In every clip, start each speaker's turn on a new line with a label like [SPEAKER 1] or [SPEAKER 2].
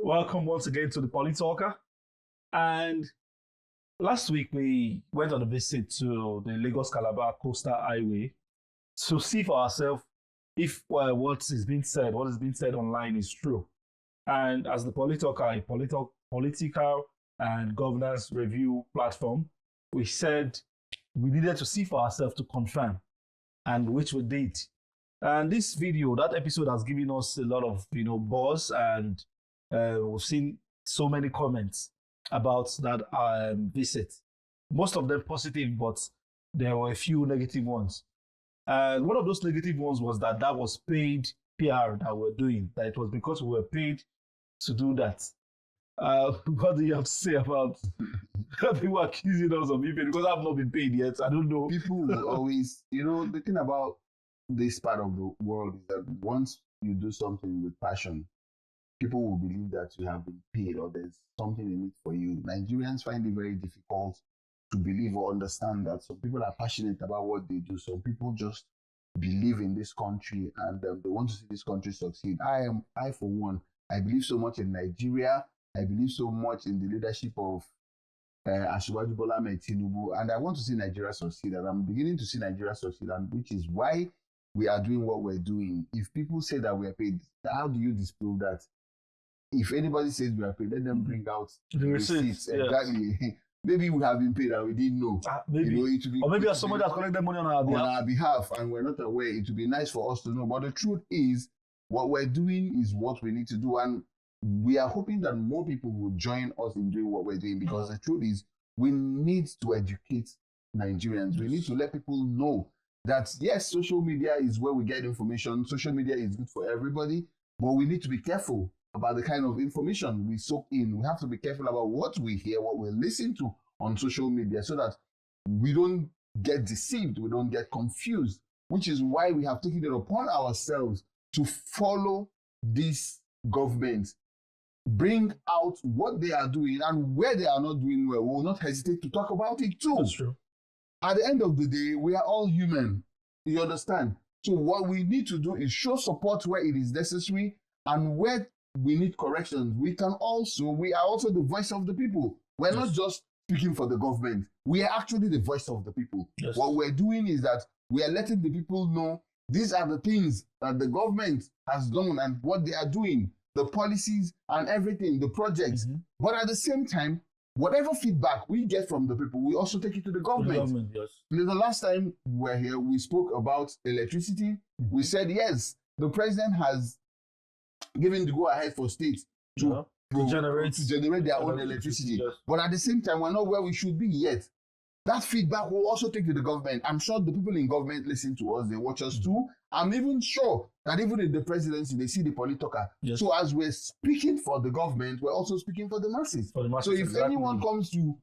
[SPEAKER 1] Welcome once again to the PoliTalker. And last week we went on a visit to the Lagos-Calabar Coastal Highway to see for ourselves if what is being said online is true. And as the PoliTalker, a political and governance review platform, we said we needed to see for ourselves to confirm, and which we did. And this video, that episode has given us a lot of buzz, and we've seen so many comments about that visit. Most of them positive, but there were a few negative ones. And one of those negative ones was that was paid PR that we're doing, that it was because we were paid to do that. What do you have to say about people accusing us of being paid? Because I've not been paid yet. I don't know.
[SPEAKER 2] People will always, the thing about this part of the world is that once you do something with passion, people will believe that you have been paid or there's something in it for you. Nigerians find it very difficult to believe or understand that some people are passionate about what they do. Some people just believe in this country and they want to see this country succeed. I for one, I believe so much in Nigeria. I believe so much in the leadership of BOLA and Tinubu, and I want to see Nigeria succeed. And I'm beginning to see Nigeria succeed, and which is why we are doing what we're doing. If people say that we are paid, how do you disprove that? If anybody says we are paid, let them bring out the receipts.
[SPEAKER 1] Yes.
[SPEAKER 2] Exactly. Maybe we have been paid and we didn't know.
[SPEAKER 1] Maybe. Or maybe somebody has collected money on our
[SPEAKER 2] behalf and we're not aware. It would be nice for us to know. But the truth is, what we're doing is what we need to do. And we are hoping that more people will join us in doing what we're doing, because the truth is, we need to educate Nigerians. We need to let people know that, yes, social media is where we get information. Social media is good for everybody, but we need to be careful about the kind of information we soak in. We have to be careful about what we hear, what we listen to on social media, so that we don't get deceived, we don't get confused, which is why we have taken it upon ourselves to follow this government, bring out what they are doing, and where they are not doing well, we will not hesitate to talk about it too.
[SPEAKER 1] That's true.
[SPEAKER 2] At the end of the day, we are all human. You understand? So what we need to do is show support where it is necessary, and where we need corrections. We are also the voice of the people. We're not just speaking for the government. We are actually the voice of the people.
[SPEAKER 1] Yes.
[SPEAKER 2] What we're doing is that we are letting the people know these are the things that the government has done and what they are doing, the policies and everything, the projects. But at the same time, whatever feedback we get from the people, we also take it to the government.
[SPEAKER 1] Yes.
[SPEAKER 2] The last time we were here, we spoke about electricity. We said, yes, the president has given the go-ahead for states to generate their own electricity.
[SPEAKER 1] Yes.
[SPEAKER 2] But at the same time, we're not where we should be yet. That feedback will also take to the government. I'm sure the people in government listen to us, they watch us too. I'm even sure that even in the presidency, they see the PoliTalker.
[SPEAKER 1] Yes.
[SPEAKER 2] So as we're speaking for the government, we're also speaking for the masses. So if anyone comes to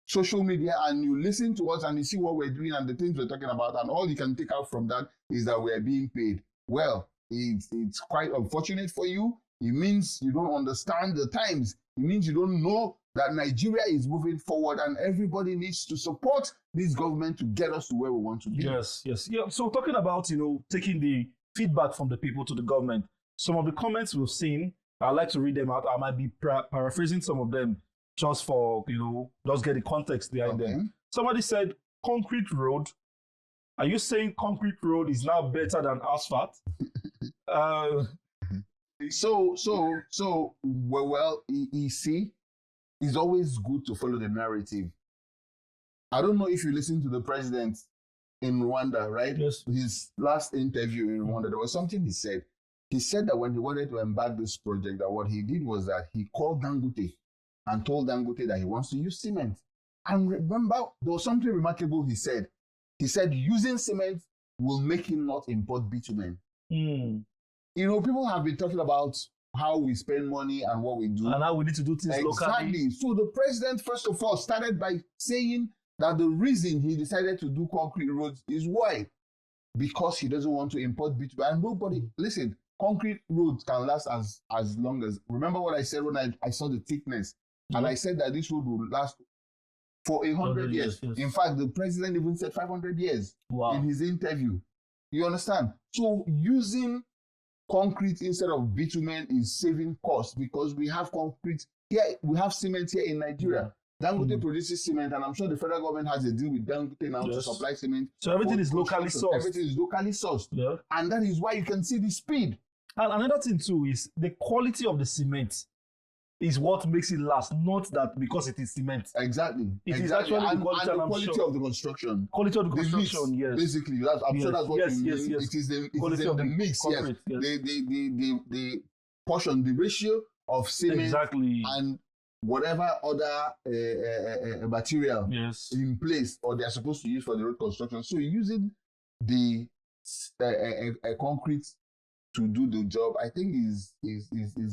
[SPEAKER 2] social media and you listen to us and you see what we're doing and the things we're talking about, and all you can take out from that is that we're being paid, well, it's quite unfortunate for you. It means you don't understand the times. It means you don't know that Nigeria is moving forward and everybody needs to support this government to get us to where we want to be.
[SPEAKER 1] Yes. Yeah. So talking about, taking the feedback from the people to the government, some of the comments we've seen, I'd like to read them out. I might be paraphrasing some of them just for, just get the context behind them. Somebody said, concrete road. Are you saying concrete road is now better than asphalt?
[SPEAKER 2] You see, it's always good to follow the narrative. I don't know if you listen to the president in Rwanda, right?
[SPEAKER 1] Yes.
[SPEAKER 2] His last interview in Rwanda, there was something he said. He said that when he wanted to embark this project, that what he did was that he called Dangote and told Dangote that he wants to use cement. And remember, there was something remarkable he said. He said using cement will make him not import bitumen. People have been talking about how we spend money and what we do.
[SPEAKER 1] And how we need to do things locally.
[SPEAKER 2] Exactly. So the president, first of all, started by saying that the reason he decided to do concrete roads is why? Because he doesn't want to import bitumen. And listen, concrete roads can last as long as, remember what I said when I saw the thickness. And I said that this road will last for 100 years.
[SPEAKER 1] Yes.
[SPEAKER 2] In fact, the president even said 500 years in his interview. You understand? So using concrete instead of bitumen is saving costs because we have concrete here, we have cement here in Nigeria. Dangote produces cement, and I'm sure the federal government has a deal with Dangote now to supply cement.
[SPEAKER 1] So everything is locally sourced.
[SPEAKER 2] Everything is locally sourced. Yeah. And that is why you can see the speed.
[SPEAKER 1] And another thing too is the quality of the cement is what makes it last, not that because it is cement.
[SPEAKER 2] Exactly.
[SPEAKER 1] It is actually the quality,
[SPEAKER 2] and the quality of the construction.
[SPEAKER 1] Quality of the construction,
[SPEAKER 2] mix,
[SPEAKER 1] yes.
[SPEAKER 2] Basically, I'm sure that's what you mean. It is the mix,
[SPEAKER 1] concrete,
[SPEAKER 2] yes. The portion, the ratio of cement and whatever other material in place or they are supposed to use for the road construction. So using the concrete to do the job, I think is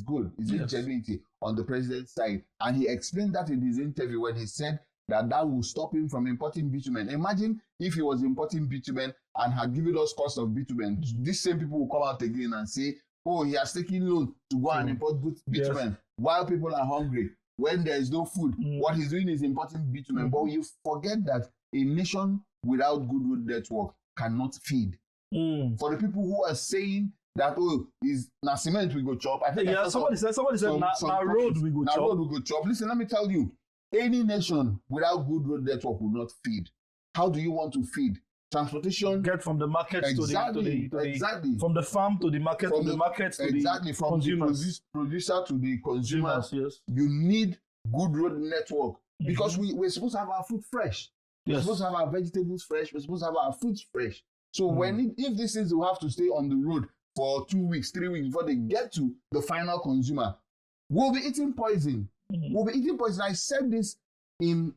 [SPEAKER 2] good. Is ingenuity on the president's side, and he explained that in his interview when he said that will stop him from importing bitumen. Imagine if he was importing bitumen and had given us cost of bitumen. These same people will come out again and say, "Oh, he has taken loan to go and import bitumen while people are hungry." When there is no food, what he's doing is importing bitumen. But you forget that a nation without good road network cannot feed. For the people who are saying that is na cement we go chop. I think
[SPEAKER 1] somebody said na road we go chop.
[SPEAKER 2] Na road we go chop. Listen, let me tell you, any nation without good road network will not feed. How do you want to feed? Transportation.
[SPEAKER 1] Get from the market to the from the farm to the market, from the market to the
[SPEAKER 2] from consumers. The producer to the consumers. Yes. You need good road network because we're supposed to have our food fresh. We're supposed to have our vegetables fresh. We're supposed to have our fruits fresh. So if these things will have to stay on the road for 2 weeks, 3 weeks before they get to the final consumer, we'll be eating poison. We'll be eating poison. I said this in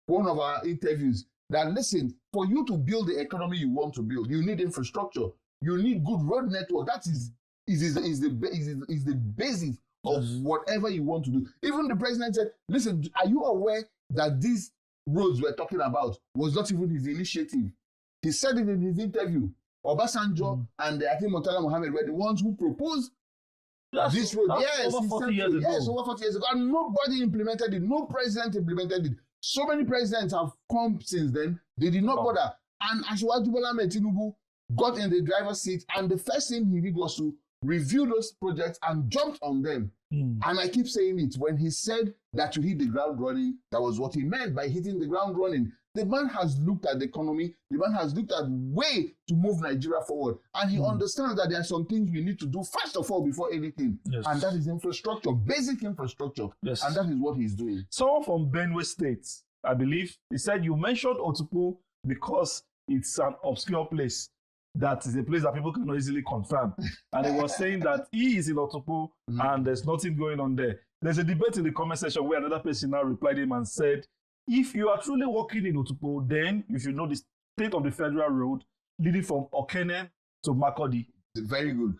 [SPEAKER 2] one of our interviews that, listen, for you to build the economy you want to build, you need infrastructure. You need good road network. That is the basis of whatever you want to do. Even the president said, listen, are you aware that these roads we're talking about was not even his initiative? He said it in his interview. Obasanjo and I think Murtala Mohammed were the ones who proposed this road.
[SPEAKER 1] Over 40 years ago.
[SPEAKER 2] Yes, over 40 years ago. And nobody implemented it. No president implemented it. So many presidents have come since then. They did not bother. And Asiwaju Bola Ahmed Tinubu got in the driver's seat, and the first thing he did was to review those projects and jumped on them. And I keep saying it. When he said that you hit the ground running, that was what he meant by hitting the ground running. The man has looked at the economy. The man has looked at way to move Nigeria forward. And he understands that there are some things we need to do first of all before anything. And that is infrastructure, basic infrastructure. And that is what he's doing.
[SPEAKER 1] Someone from Benue State, I believe, he said you mentioned Otukpo because it's an obscure place. That is a place that people cannot easily confirm. And he was saying that he is in Otukpo and there's nothing going on there. There's a debate in the comment section where another person now replied him and said, if you are truly working in Otukpo, then you should know the state of the federal road leading from Okene to Makurdi.
[SPEAKER 2] Very good.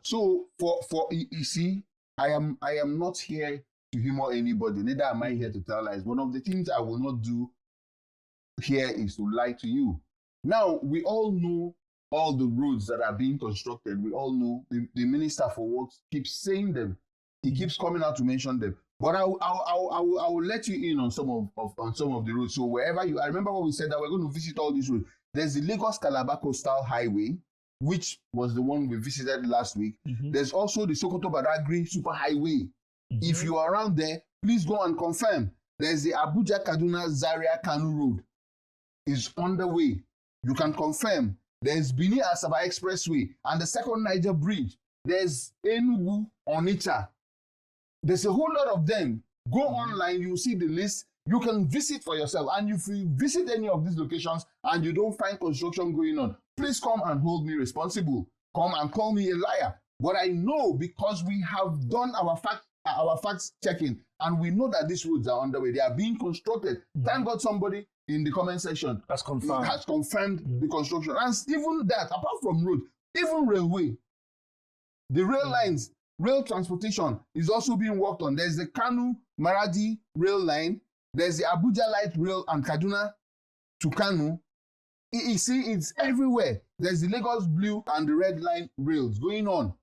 [SPEAKER 2] So for you see, I am not here to humor anybody. Neither am I here to tell lies. One of the things I will not do here is to lie to you. Now, we all know all the roads that are being constructed. We all know the Minister for Works keeps saying them. He keeps coming out to mention them. But I will let you in on some of the roads. So wherever I remember when we said that we're going to visit all these roads. There's the Lagos Calabar Coastal Highway, which was the one we visited last week. There's also the Sokoto Badagry Super Highway. If you are around there, please go and confirm. There's the Abuja Kaduna Zaria Kanu Road. Is on the way. You can confirm. There's Benin Asaba Expressway and the Second Niger Bridge. There's Enugu Onitsha. There's a whole lot of them. Go online, you see the list. You can visit for yourself. And if you visit any of these locations and you don't find construction going on, please come and hold me responsible. Come and call me a liar. But I know because we have done our facts checking and we know that these roads are underway. They are being constructed. Thank God somebody in the comment section has confirmed the construction. And even that, apart from road, even railway, the rail lines, rail transportation is also being worked on. There's the Kanu Maradi rail line. There's the Abuja Light Rail and Kaduna to Kanu. You see, it's everywhere. There's the Lagos Blue and the Red Line rails going on.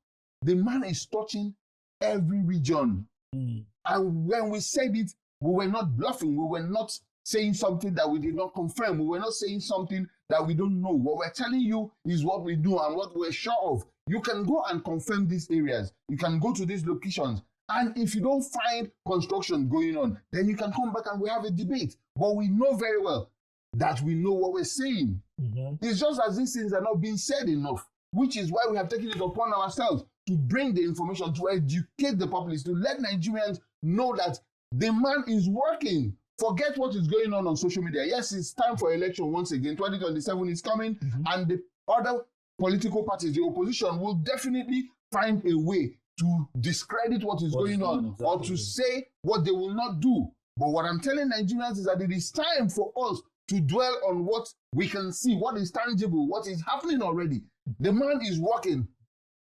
[SPEAKER 2] The man is touching every region. And when we said it, we were not bluffing. We were not saying something that we did not confirm. We were not saying something that we don't know. What we're telling you is what we do and what we're sure of. you can go and confirm these areas. You can go to these locations. And if you don't find construction going on, then you can come back and we have a debate. But we know very well that we know what we're saying. It's just as these things are not being said enough, which is why we have taken it upon ourselves to bring the information, to educate the populace, to let Nigerians know that the man is working. Forget what is going on social media. Yes, it's time for election once again. 2027 is coming, and the other political parties, the opposition, will definitely find a way to discredit what is going on, exactly, or to say what they will not do. But what I'm telling Nigerians is that it is time for us to dwell on what we can see, what is tangible, what is happening already. The man is working.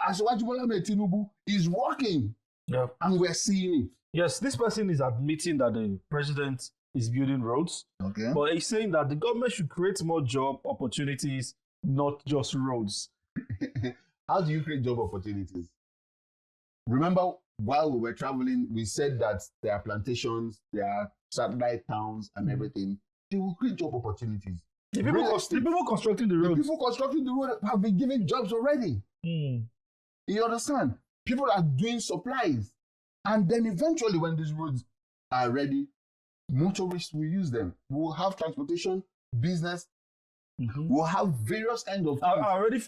[SPEAKER 2] Asiwaju Bola Tinubu is working, and we're seeing it.
[SPEAKER 1] Yes, this person is admitting that the president is building roads, but he's saying that the government should create more job opportunities, not just roads.
[SPEAKER 2] How do you create job opportunities? Remember, while we were traveling, we said that there are plantations, there are satellite towns and everything. They will create job opportunities.
[SPEAKER 1] The people constructing the roads.
[SPEAKER 2] The people constructing the road have been given jobs already. You understand? People are doing supplies. And then eventually when these roads are ready, motorists will use them. We will have transportation, business. We'll have various kinds of things.
[SPEAKER 1] I already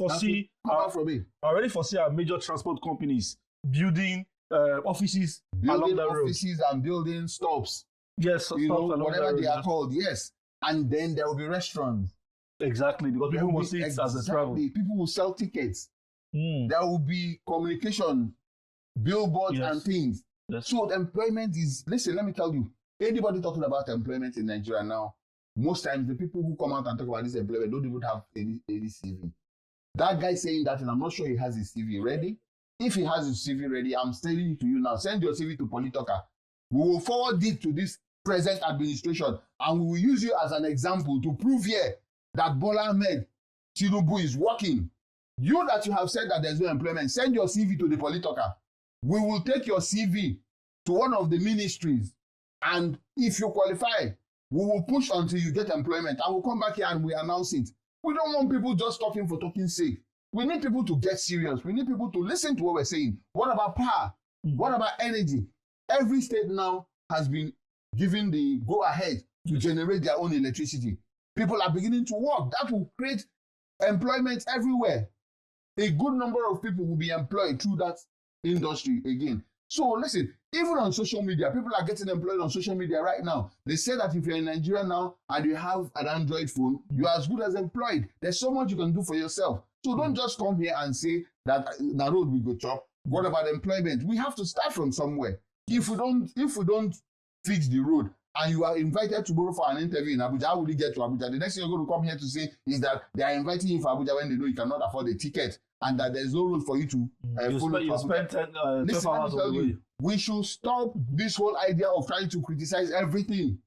[SPEAKER 1] foresee our major transport companies building offices along the road.
[SPEAKER 2] Offices and building stops.
[SPEAKER 1] Yes,
[SPEAKER 2] whatever they are called, yes. And then there will be restaurants.
[SPEAKER 1] Exactly, because people must eat as they travel.
[SPEAKER 2] People will sell tickets. There will be communication, billboards and things. So employment is, listen, let me tell you, anybody talking about employment in Nigeria now, most times the people who come out and talk about this employment don't even have any CV. That guy saying that, and I'm not sure he has his CV ready. If he has his CV ready, I'm telling it to you now, send your CV to PoliTalker. We will forward it to this present administration, and we will use you as an example to prove here that Bola Ahmed Tinubu is working. You that you have said that there's no employment, send your CV to the PoliTalker. We will take your CV to one of the ministries, and if you qualify, we will push until you get employment, and we'll come back here and we announce it. We don't want people just talking for talking's sake. We need people to get serious. We need people to listen to what we're saying. What about power? What about energy? Every state now has been given the go-ahead to generate their own electricity. People are beginning to work. That will create employment everywhere. A good number of people will be employed through that industry again. So listen, even on social media, people are getting employed on social media right now. They say that if you're in Nigeria now and you have an Android phone, you're as good as employed. There's so much you can do for yourself. So don't just come here and say that the road will go chop. What about employment? We have to start from somewhere. If we don't fix the road and you are invited tomorrow for an interview in Abuja, how will you get to Abuja? The next thing you're going to come here to say is that they are inviting you for Abuja when they know you cannot afford a ticket and that there's no road for you to follow.
[SPEAKER 1] You spend 12 hours on the way.
[SPEAKER 2] We should stop this whole idea of trying to criticize everything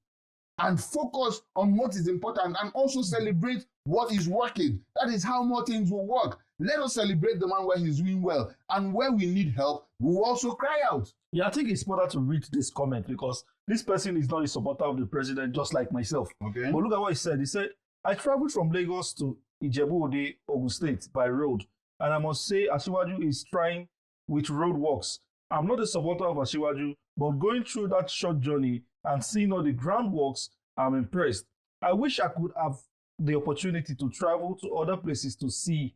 [SPEAKER 2] and focus on what is important and also celebrate what is working. That is how more things will work. Let us celebrate the man where he's doing well, and where we need help, we will also cry out.
[SPEAKER 1] Yeah, I think it's important to read this comment because this person is not a supporter of the president, just like myself.
[SPEAKER 2] Okay.
[SPEAKER 1] But look at what he said. He said, I traveled from Lagos to Ijebu-Ode, Ogun State by road, and I must say Asiwaju is trying with road works. I'm not a supporter of Asiwaju, but going through that short journey and seeing all the groundworks, I'm impressed. I wish I could have the opportunity to travel to other places to see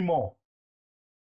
[SPEAKER 1] more.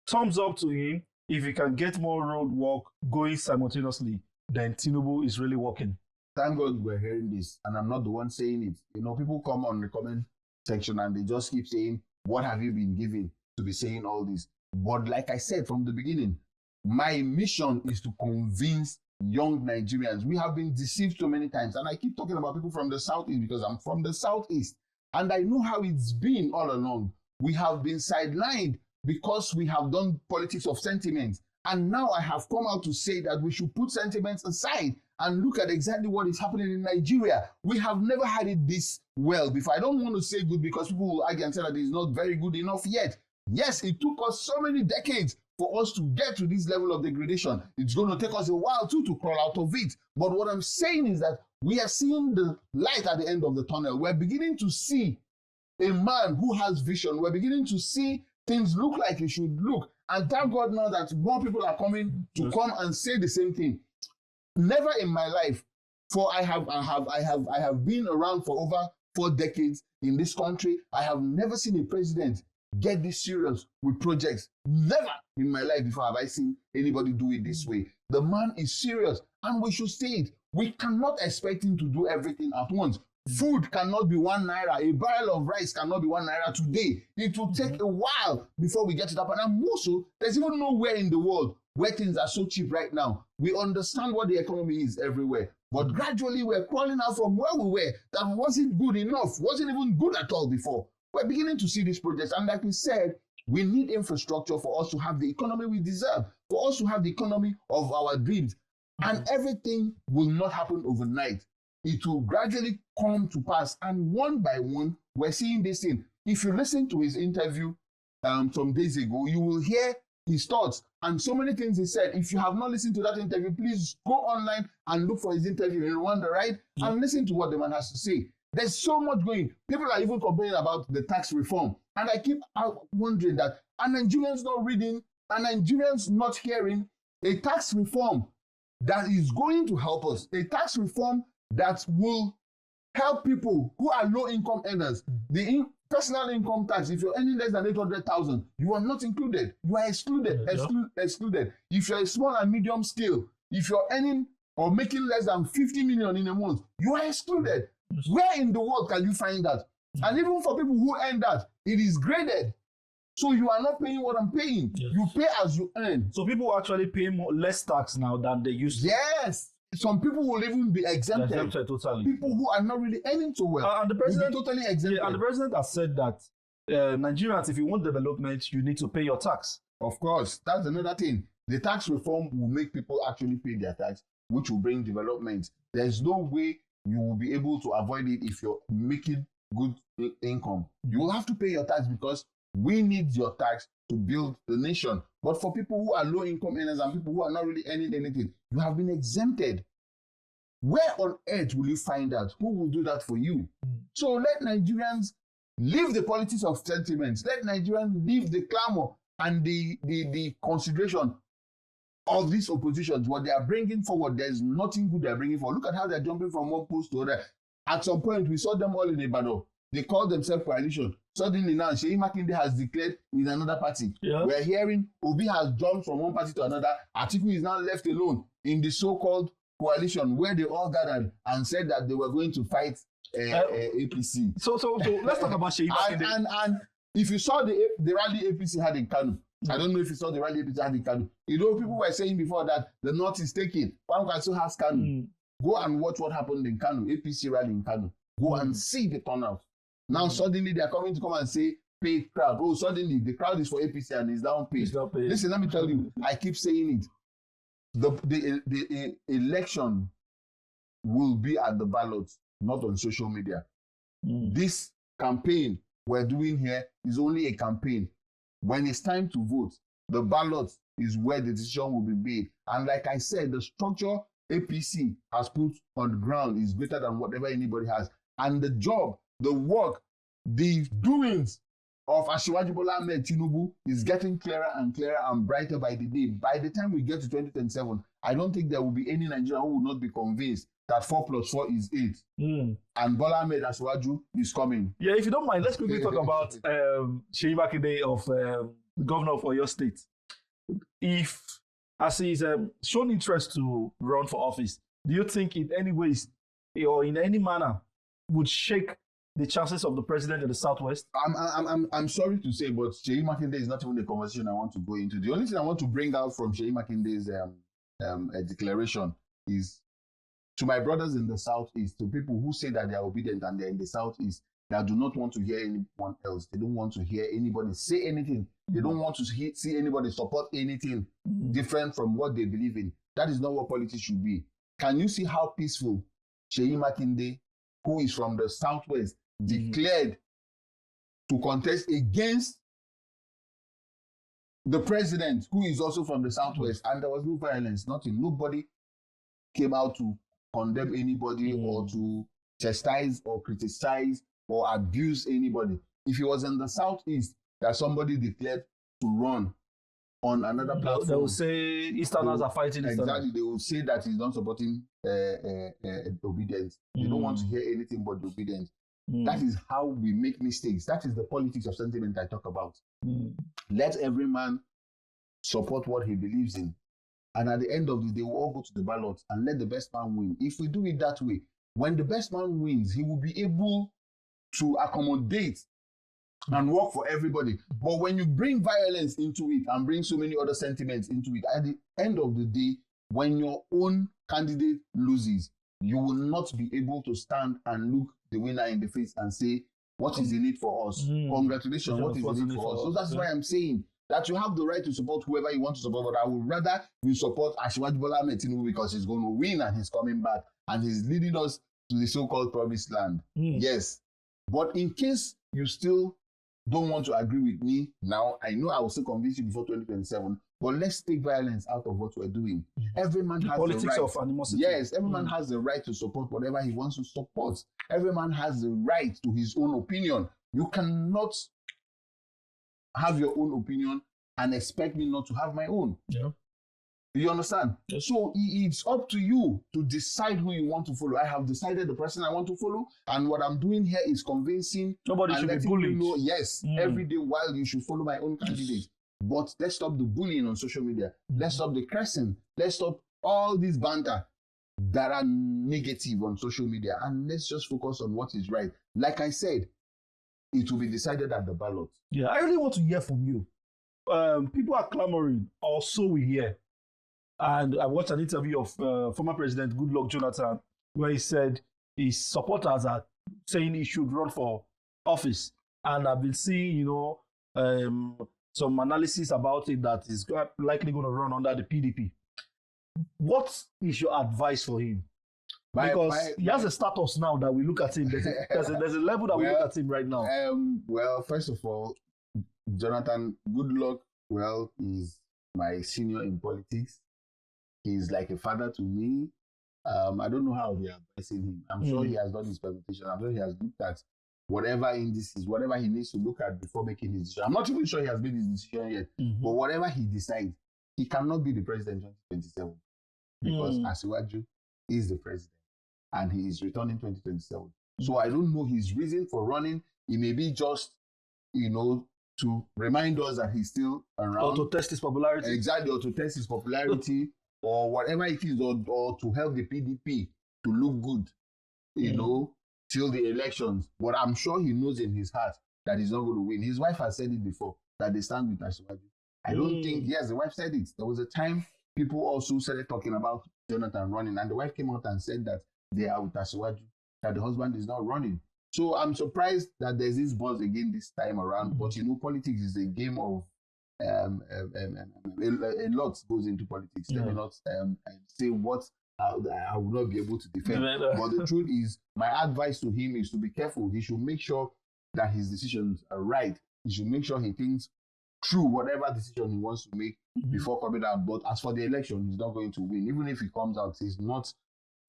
[SPEAKER 1] Thumbs up to him. If he can get more road work going simultaneously, then Tinubu is really working.
[SPEAKER 2] Thank God we're hearing this, and I'm not the one saying it. You know, people come on the comment section and they just keep saying, what have you been given to be saying all this? But like I said from the beginning, my mission is to convince young Nigerians. We have been deceived so many times, and I keep talking about people from the Southeast because I'm from the Southeast, and I know how it's been all along. We have been sidelined because we have done politics of sentiment. And now I have come out to say that we should put sentiments aside and look at exactly what is happening in Nigeria. We have never had it this well before. I don't want to say good because people will argue and say that it's not very good enough yet. Yes, it took us so many decades for us to get to this level of degradation. It's going to take us a while too to crawl out of it. But what I'm saying is that we are seeing the light at the end of the tunnel. We're beginning to see a man who has vision. We're beginning to see things look like it should look. And thank God now that more people are coming to come and say the same thing. Never in my life, for I have been around for over 4 decades in this country. I have never seen a president get this serious with projects. Never in my life before have I seen anybody do it this way. The man is serious, and we should say it. We cannot expect him to do everything at once. Food cannot be 1 naira. A barrel of rice cannot be 1 naira today. It will take a while before we get to that point. And also, there's even nowhere in the world where things are so cheap right now. We understand what the economy is everywhere. But gradually, we're crawling out from where we were. That wasn't good enough, wasn't even good at all before. We're beginning to see these projects. And like we said, we need infrastructure for us to have the economy we deserve, for us to have the economy of our dreams. And everything will not happen overnight. It will gradually come to pass. And one by one, we're seeing this thing. If you listen to his interview some days ago, you will hear his thoughts and so many things he said. If you have not listened to that interview, please go online and look for his interview in Rwanda, right? And listen to what the man has to say. There's so much going. People are even complaining about the tax reform. And I keep wondering that, are Nigerians not reading? Are Nigerians not hearing a tax reform that is going to help us? A tax reform that will help people who are low-income earners. The personal income tax, if you're earning less than 800,000, you are not included. You are excluded. Excluded. If you're a small and medium scale, if you're earning or making less than 50 million in a month, you are excluded. Where in the world can you find that? And even for people who earn that, it is graded. So you are not paying what I'm paying. You pay as you earn.
[SPEAKER 1] So people actually pay less tax now than they used to.
[SPEAKER 2] Yes. Some people will even be exempted.
[SPEAKER 1] Totally.
[SPEAKER 2] People who are not really earning so well
[SPEAKER 1] and the president
[SPEAKER 2] will be totally exempted.
[SPEAKER 1] And the president has said that Nigerians, if you want development, you need to pay your tax.
[SPEAKER 2] Of course, that's another thing. The tax reform will make people actually pay their tax, which will bring development. There's no way you will be able to avoid it if you're making good income. You will have to pay your tax because we need your tax to build the nation. But for people who are low income earners and people who are not really earning anything, you have been exempted. Where on earth will you find that? Who will do that for you? So let Nigerians leave the politics of sentiments. Let Nigerians leave the clamor and the consideration of these oppositions. What they are bringing forward, there's nothing good they're bringing forward. Look at how they're jumping from one post to other. At some point, we saw them all in Ibadan. They called themselves coalition. Suddenly now, Seyi Makinde has declared in another party. We're hearing Obi has jumped from one party to another. Atiku is now left alone in the so-called coalition where they all gathered and said that they were going to fight APC.
[SPEAKER 1] So let's talk about Seyi Makinde.
[SPEAKER 2] And if you saw the rally APC had in Kano, I don't know if you saw the rally APC had in Kano. You know, people were saying before that the North is taking. One can still has Kano. Go and watch what happened in Kano, APC rally in Kano. Go and see the turnout. Now suddenly they are coming to come and say paid crowd. Oh, suddenly the crowd is for APC and it's down paid. Listen, let me tell you, I keep saying it. The election will be at the ballot, not on social media. This campaign we're doing here is only a campaign. When it's time to vote, the ballot is where the decision will be made. And like I said, the structure APC has put on the ground is greater than whatever anybody has. And the job, the work, the doings of Asiwaju Bola Ahmed Tinubu is getting clearer and brighter by the day. By the time we get to 2027, I don't think there will be any Nigerian who will not be convinced that 4 + 4 is 8. And Bola Ahmed Asiwaju is coming.
[SPEAKER 1] Yeah, if you don't mind, let's quickly talk about Seyi Makinde of the governor of Oyo State. If, as he's shown interest to run for office, do you think in any ways or in any manner would shake the chances of the president in the Southwest?
[SPEAKER 2] I'm sorry to say, but Seyi Makinde is not even the conversation I want to go into. The only thing I want to bring out from Seyi Makinde's declaration is to my brothers in the Southeast, to people who say that they are obedient and they're in the Southeast, that do not want to hear anyone else. They don't want to hear anybody say anything. They don't want to see anybody support anything different from what they believe in. That is not what politics should be. Can you see how peaceful Seyi Makinde, who is from the Southwest, declared to contest against the president, who is also from the Southwest, and there was no violence, nothing. Nobody came out to condemn anybody or to chastise or criticize or abuse anybody. If he was in the Southeast, that somebody declared to run on another platform.
[SPEAKER 1] They will say Easterners are fighting Easterners.
[SPEAKER 2] Exactly. They will say that he's not supporting obedience. They don't want to hear anything but obedience. That is how we make mistakes. That is the politics of sentiment I talk about. Let every man support what he believes in. And at the end of the day, we'll all go to the ballot and let the best man win. If we do it that way, when the best man wins, he will be able to accommodate and work for everybody. But when you bring violence into it and bring so many other sentiments into it, at the end of the day, when your own candidate loses, you will not be able to stand and look the winner in the face and say, what is in it for us? Congratulations, what is in it for us? So that's why I'm saying that you have the right to support whoever you want to support, but I would rather you support Asiwaju Bola Ahmed Tinubu because he's going to win and he's coming back and he's leading us to the so-called promised land. Yes. But in case you still don't want to agree with me now, I know I will still convince you before 2027, but let's take violence out of what we're doing. Every man has
[SPEAKER 1] politics
[SPEAKER 2] the right.
[SPEAKER 1] of animosity.
[SPEAKER 2] Yes, every man has the right to support whatever he wants to support. Every man has the right to his own opinion. You cannot have your own opinion and expect me not to have my own.
[SPEAKER 1] Yeah.
[SPEAKER 2] You understand? Yes. So it's up to you to decide who you want to follow. I have decided the person I want to follow, and what I'm doing here is convincing.
[SPEAKER 1] Nobody should be bullied.
[SPEAKER 2] You know, yes, every day while you should follow my own candidate. But let's stop the bullying on social media. Let's stop the cursing. Let's stop all these banter that are negative on social media, and let's just focus on what is right. Like I said, it will be decided at the ballot.
[SPEAKER 1] Yeah, I really want to hear from you. People are clamoring, or so we hear. And I watched an interview of former President Goodluck Jonathan, where he said his supporters are saying he should run for office. And I've been seeing, some analysis about it that is likely going to run under the PDP. What is your advice for him? Because he has a status now that we look at him. There's a level that we look at him right now.
[SPEAKER 2] Well, first of all, Jonathan Goodluck, is my senior in politics. He's like a father to me. I don't know how they are advising him. I'm sure he has done his presentation. I'm sure he has looked at whatever indices, whatever he needs to look at before making his decision. I'm not even sure he has made his decision yet. But whatever he decides, he cannot be the president in 2027 because Asiwaju is the president and he is returning 2027. So I don't know his reason for running. It may be just, to remind us that he's still around.
[SPEAKER 1] Or to test his popularity.
[SPEAKER 2] Exactly, or to test his popularity. Or whatever it is, or to help the PDP to look good, till the elections. But I'm sure he knows in his heart that he's not going to win. His wife has said it before, that they stand with Asiwaju. I don't think, yes, the wife said it. There was a time people also started talking about Jonathan running, and the wife came out and said that they are with Asiwaju, that the husband is not running. So I'm surprised that there's this buzz again this time around. But politics is a game of a lot goes into politics. Let me not say what I will not be able to defend. But the truth is, my advice to him is to be careful. He should make sure that his decisions are right. He should make sure he thinks through whatever decision he wants to make before coming out. But as for the election, he's not going to win. Even if he comes out, he's not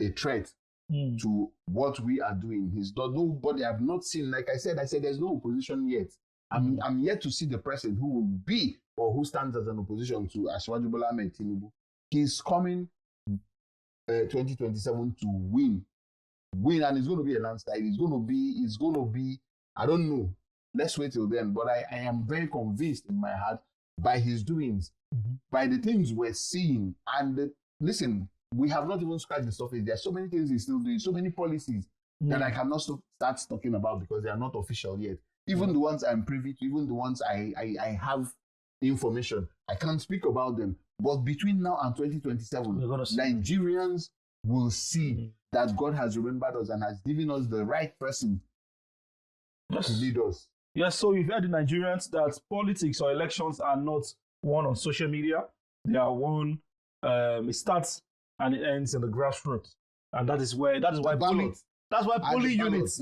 [SPEAKER 2] a threat to what we are doing. He's not, nobody I've not seen. Like I said, there's no opposition yet. I'm yet to see the person who will be or who stands as an opposition to Asiwaju Bola Ahmed Tinubu. He's coming 2027 to win, and it's going to be a landslide. It's going to be. I don't know. Let's wait till then. But I am very convinced in my heart by his doings, by the things we're seeing. And listen, we have not even scratched the surface. There are so many things he's still doing, so many policies that I cannot start talking about because they are not official yet. Even the ones I'm privy to, even the ones I have information, I can't speak about them. But between now and 2027, Nigerians will see that God has remembered us and has given us the right person to lead us.
[SPEAKER 1] Yes, so you've heard the Nigerians that politics or elections are not won on social media. They are won, it starts and it ends in the grassroots. And that is why polling units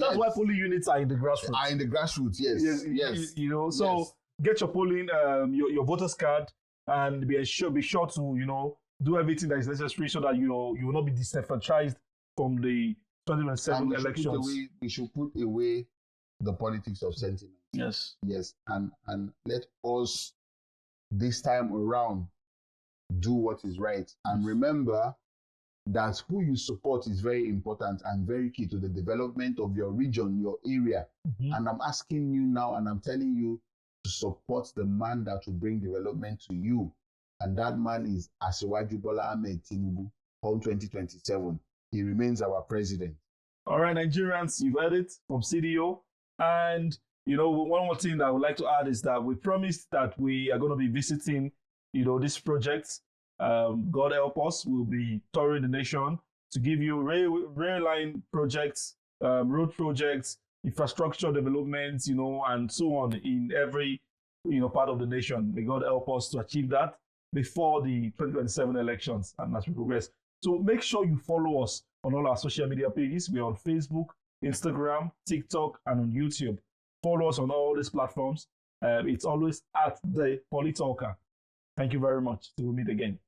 [SPEAKER 1] are in the grassroots.
[SPEAKER 2] Are in the grassroots, yes.
[SPEAKER 1] So get your polling, your voter's card, and be sure to do everything that is necessary so that you will not be disenfranchised from the 2027 elections.
[SPEAKER 2] We should put away the politics of sentiment.
[SPEAKER 1] Yes.
[SPEAKER 2] Yes, and let us this time around do what is right. And remember that who you support is very important and very key to the development of your region, your area. And I'm asking you now, and I'm telling you to support the man that will bring development to you. And that man is Asiwaju Bola Ahmed Tinubu, come 2027. He remains our president.
[SPEAKER 1] All right, Nigerians, you've heard it from CDO. And, one more thing that I would like to add is that we promised that we are going to be visiting, this project. God help us. We'll be touring the nation to give you rail line projects, road projects, infrastructure developments, and so on in every, part of the nation. May God help us to achieve that before the 2027 elections and as we progress. So make sure you follow us on all our social media pages. We're on Facebook, Instagram, TikTok, and on YouTube. Follow us on all these platforms. It's always at the PoliTalker. Thank you very much. Till we meet again.